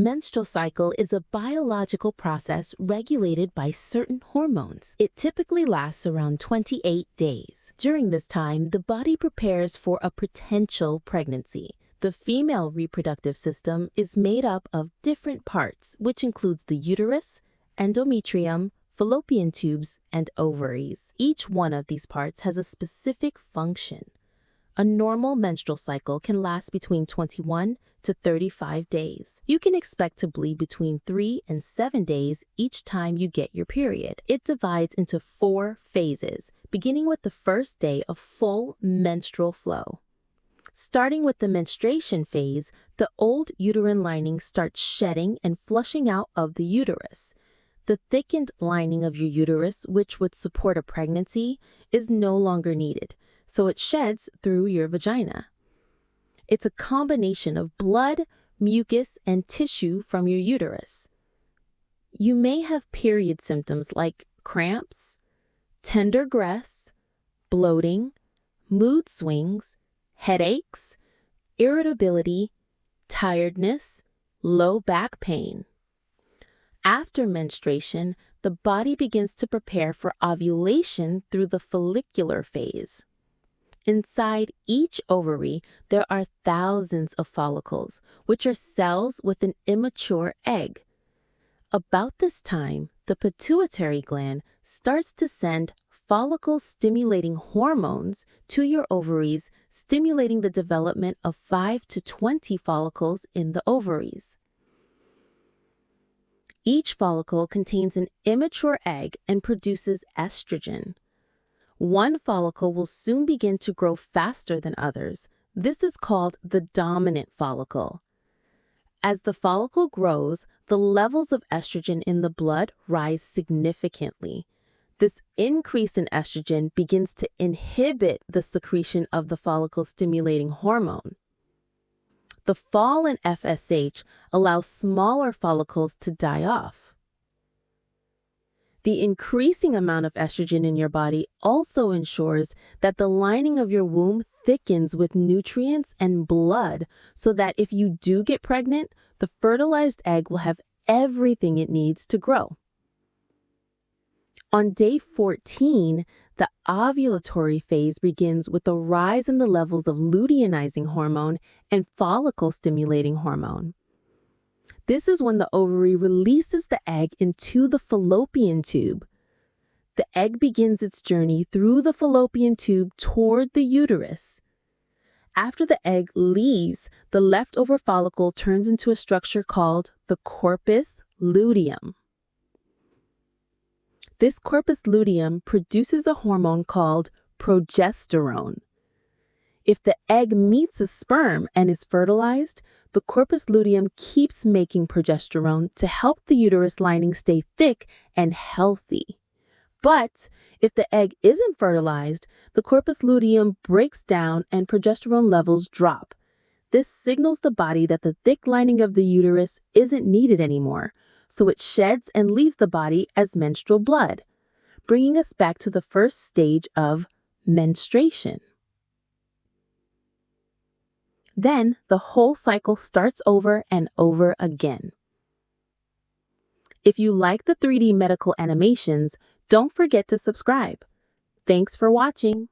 menstrual cycle is a biological process regulated by certain hormones. It typically lasts around 28 days. During this time, the body prepares for a potential pregnancy. The female reproductive system is made up of different parts, which includes the uterus, endometrium, fallopian tubes, and ovaries. Each one of these parts has a specific function. A normal menstrual cycle can last between 21 to 35 days. You can expect to bleed between 3 and 7 days each time you get your period. It divides into 4 phases, beginning with the first day of full menstrual flow. Starting with the menstruation phase, the old uterine lining starts shedding and flushing out of the uterus. The thickened lining of your uterus, which would support a pregnancy, is no longer needed, so it sheds through your vagina. It's a combination of blood, mucus, and tissue from your uterus. You may have period symptoms like cramps, tender breasts, bloating, mood swings, headaches, irritability, tiredness, low back pain. After menstruation, the body begins to prepare for ovulation through the follicular phase. Inside each ovary, there are thousands of follicles, which are cells with an immature egg. About this time, the pituitary gland starts to send follicle-stimulating hormones to your ovaries, stimulating the development of 5 to 20 follicles in the ovaries. Each follicle contains an immature egg and produces estrogen. One follicle will soon begin to grow faster than others. This is called the dominant follicle. As the follicle grows, the levels of estrogen in the blood rise significantly. This increase in estrogen begins to inhibit the secretion of the follicle-stimulating hormone. The fall in FSH allows smaller follicles to die off. The increasing amount of estrogen in your body also ensures that the lining of your womb thickens with nutrients and blood so that if you do get pregnant, the fertilized egg will have everything it needs to grow. On day 14, the ovulatory phase begins with a rise in the levels of luteinizing hormone and follicle-stimulating hormone. This is when the ovary releases the egg into the fallopian tube. The egg begins its journey through the fallopian tube toward the uterus. After the egg leaves, the leftover follicle turns into a structure called the corpus luteum. This corpus luteum produces a hormone called progesterone. If the egg meets a sperm and is fertilized, the corpus luteum keeps making progesterone to help the uterus lining stay thick and healthy. But if the egg isn't fertilized, the corpus luteum breaks down and progesterone levels drop. This signals the body that the thick lining of the uterus isn't needed anymore, so it sheds and leaves the body as menstrual blood, bringing us back to the first stage of menstruation. Then the whole cycle starts over and over again. If you like the 3D medical animations, don't forget to subscribe. Thanks for watching.